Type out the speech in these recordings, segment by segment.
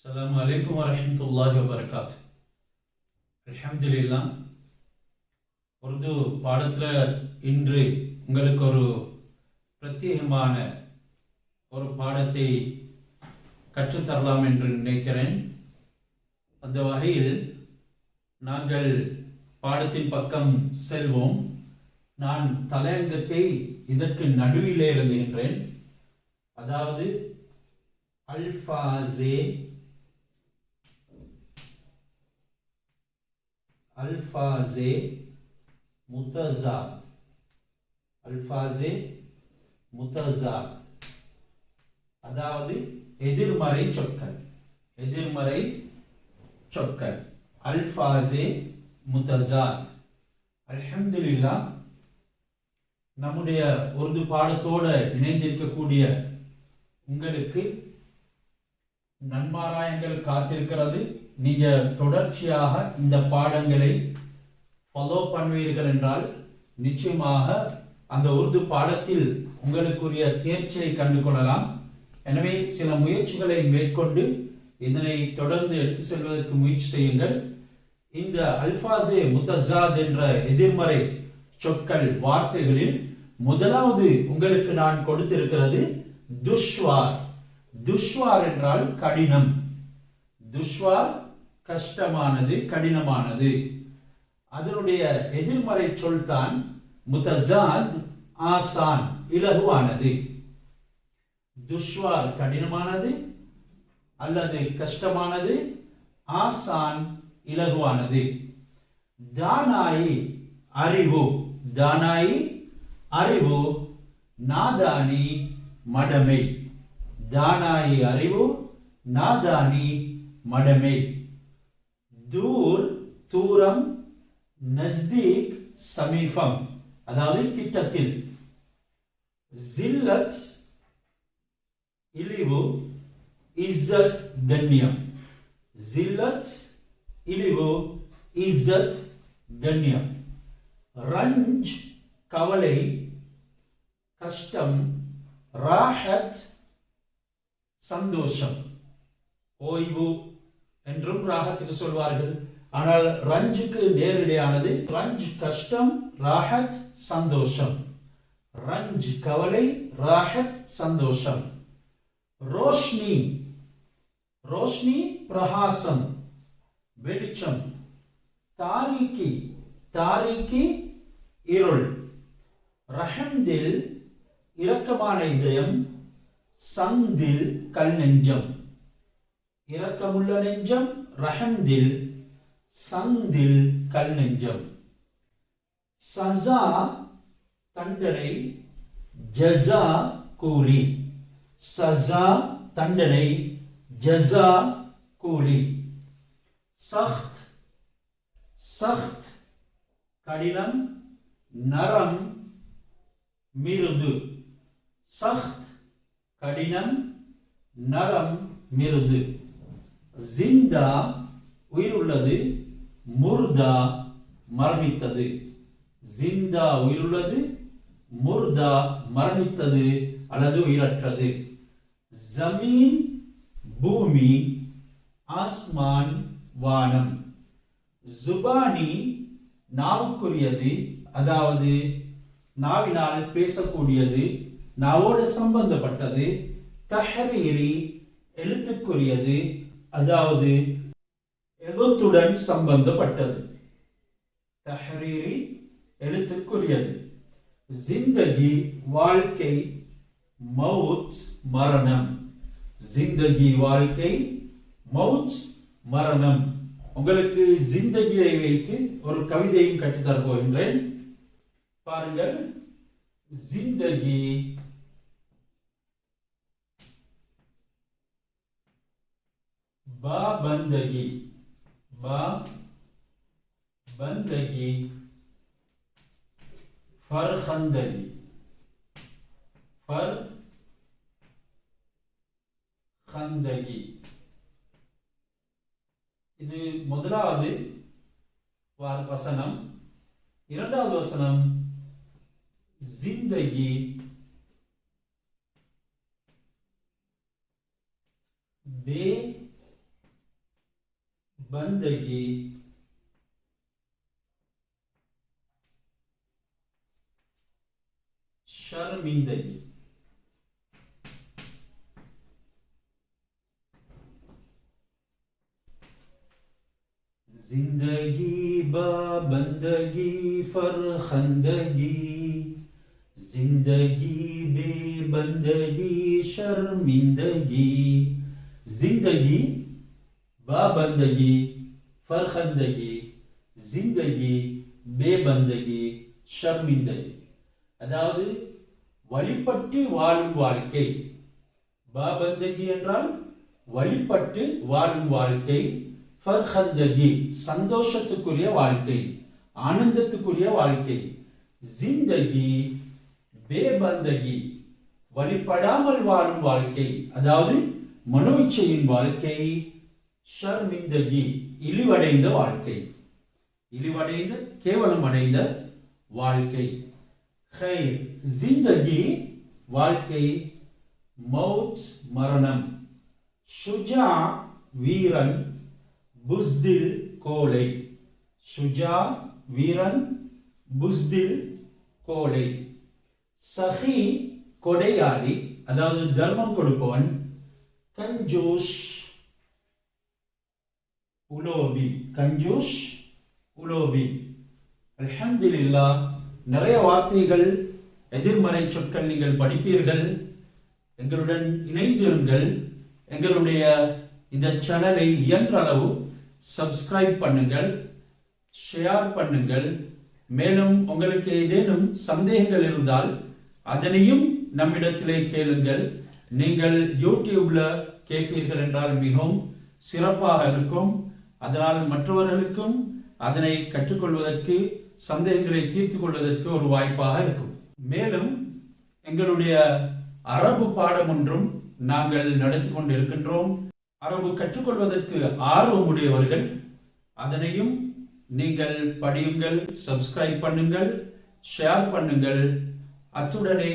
அஸ்ஸலாமு அலைக்கும் வரஹ்மத்துல்லாஹி வபரகாத்து. அல்ஹம்துலில்லாஹ். உருது பாடத்தில் இன்று உங்களுக்கு ஒரு பிரத்யேகமான ஒரு பாடத்தை கற்றுத்தரலாம் என்று நினைக்கிறேன். அந்த வகையில் நாங்கள் பாடத்தின் பக்கம் செல்வோம். நான் தலையங்கத்தை இதற்கு நடுவிலே எழுதுகின்றேன். அதாவது அல்ஃபாஸே முத்தஸாத், அல்ஃபாஸே முத்தஸாத், அதாவது எதிர்மறை சொற்கள். அல்ஃபாஸே முத்தஸாத். அல்ஹம்துலில்லாஹ், நம்முடைய உருது பாடத்தோடு இணைந்திருக்கக்கூடிய உங்களுக்கு நன்மாராயங்கள் காத்திருக்கிறது. நீங்க தொடர்ச்சியாக இந்த பாடங்களை ஃபாலோ பண்ணுவீர்கள் என்றால் நிச்சயமாக அந்த உருது பாடத்தில் உங்களுக்குரிய தேர்ச்சியை கண்டு கொள்ளலாம். எனவே சில முயற்சிகளை மேற்கொண்டு இதனை தொடர்ந்து எடுத்து செல்வதற்கு முயற்சி செய்யுங்கள். இந்த அல்ஃபாஸே முத்தஸாத் என்ற எதிர்மறை சொற்கள் வார்த்தைகளில் முதலாவது உங்களுக்கு நான் கொடுத்திருக்கிறது துஷ்வார். துஷ்வார் என்றால் கடினம். துஷ்வார் கஷ்டமானது, கடினமானது. அதனுடைய எதிர்மறை சொல் தான் முத்தஸாத், ஆசான், இலகுவானது. துஷ்வார் கடினமானது அல்லது கஷ்டமானது, ஆசான் இலகுவானது. தானாயி அறிவு, தானாயி அறிவு, நாதானி மடமை. தானாயி அறிவு, நாதானி மடமை. தூர் தூரம், நஸ்தீக் சமீபம், அதாவது கிட்டத்தில். ஜில்லத் இழிவு, இஸ்ஸத் கண்ணியம். ஜில்லத் இழிவு, இஸ்ஸத் கண்ணியம். ரஞ்ச் கவலை, கஷ்டம். ராஹத் சந்தோஷம், ஓய்வு என்றும் ராஹத்துக்கு சொல்வார்கள். ஆனால் ரஞ்சுக்கு நேரடியானது. ரஞ்ச் கஷ்டம், ராஹத் சந்தோஷம். ரஞ்ச் கவலை, ராஹத் சந்தோஷம். ரோஷ்னி, ரோஷ்னி பிரகாசம், வெளிச்சம். தாரிகி, தாரிகி இருள். ரஹம்தில் இரக்கமான இதயம், சந்தில் கல் நெஞ்சம். இரக்கமுள்ள நெஞ்சம் ரஹம்தில், சந்தில் கல் நெஞ்சம். சஸா தண்டனை, ஜஸா கூலி. சஸா தண்டனை, ஜஸா கூலி. சக்த், சக்த் கடினம், நரம் மிருது. சக்த் கடினம், நரம் மிருது. ஜிந்தா உயிருள்ளது, முர்தா மரணித்தது. ஜிந்தா உயிருள்ளது, முர்தா மரணித்தது அல்லது உயிரற்றது. ஜமீன் பூமி, ஆஸ்மான் வானம். ஜுபானி நாவுக்குரியது, அதாவது நாவினால் பேசக்கூடியது, நாவோடு சம்பந்தப்பட்டது. தஹரீரி எழுத்துக்குரியது, அதாவது எழுத்துடன் சம்பந்தப்பட்டது. தஹரீரி எழுத்துக்குரியது. ஜிந்தகி வாழ்க்கை, மவுத் மரணம். ஜிந்தகி வாழ்க்கை, மவுத் மரணம். உங்களுக்கு ஜிந்தகியை வைத்து ஒரு கவிதையும் கற்றுத்தர போகின்றேன். பாருங்கள். ஜிந்தகி बा बंदगी, बा बंदगी, फरखंदगी, फरखंदगी. இது முதலாவது வசனம். இரண்டாவது வசனம் जिंदगी बंदगी, शर्मिंदगी, जिंदगी बंदगी फरखंदगी, जिंदगी बेबंदगी शर्मिंदगी, जिंदगी बंदगी फरखंदगी, जिंदगी बेबंदगी शर्मिंदगी. அதாவது வழிபட்டு வாழும் வாழ்க்கை. பாபந்தகி என்றால் வழிபட்டு வாழும் வாழ்க்கை. ஃபர்ஹந்தகி சந்தோஷத்துக்குரிய வாழ்க்கை, ஆனந்தத்துக்குரிய வாழ்க்கை. ஜிந்தகி பேபந்தகி வழிபடாமல் வாழும் வாழ்க்கை, அதாவது மனோ இச்சையின் வாழ்க்கை. ஷர்மிந்தகி இழிவடைந்த வாழ்க்கை, இழிவடைந்த கேவலம் அடைந்த வாழ்க்கை. खैर जिंदगी வாழ்க்கை, மௌத் மரணம். ஷுஜா வீரன், புஸ்தில் கோழை. ஷுஜா வீரன், புஸ்தில் கோழை. சஹி கொடையாளி, அதாவது தர்மம் கொடுப்பவன். கஞ்சூஷ் உலோபி, கஞ்சூஷ் உலோபி. அல்ஹம்துலில்லாஹ், நிறைய வார்த்தைகள், எதிர்மறை சொற்கள் நீங்கள் படித்தீர்கள். எங்களுடன் இணைந்திருங்கள். எங்களுடைய இந்த சேனலை இயன்ற அளவு சப்ஸ்கிரைப் பண்ணுங்கள், ஷேர் பண்ணுங்கள். மேலும் உங்களுக்கு ஏதேனும் சந்தேகங்கள் இருந்தால் அதனையும் நம்மிடத்திலே கேளுங்கள். நீங்கள் யூடியூப்ல கேட்பீர்கள் என்றால் மிகவும் சிறப்பாக இருக்கும். அதனால் மற்றவர்களுக்கும் அதனை கற்றுக்கொள்வதற்கு, சந்தேகங்களை தீர்த்துக் கொள்வதற்கு ஒரு வாய்ப்பாக இருக்கும். மேலும் எங்களுடைய அரபு பாடம் ஒன்றும் நாங்கள் நடத்தி கொண்டிருக்கின்றோம். அரபு கற்றுக்கொள்வதற்கு ஆர்வமுடையவர்கள் அதனையும் நீங்கள் படியுங்கள், சப்ஸ்கிரைப் பண்ணுங்கள், ஷேர் பண்ணுங்கள். அத்துடனே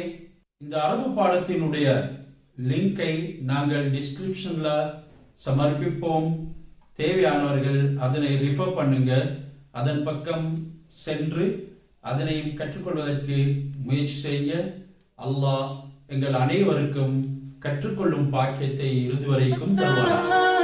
இந்த அரபு பாடத்தினுடைய லிங்கை நாங்கள் டிஸ்கிரிப்ஷன்ல சமர்ப்பிப்போம். தேவையானவர்கள் அதனை ரிஃபர் பண்ணுங்க, அதன் பக்கம் சென்று அதனையும் கற்றுக்கொள்வதற்கு முயற்சி செய்ய. அல்லாஹ் எங்கள் அனைவருக்கும் கற்றுக்கொள்ளும் பாக்கியத்தை இறுதி வரைக்கும் தருவார்.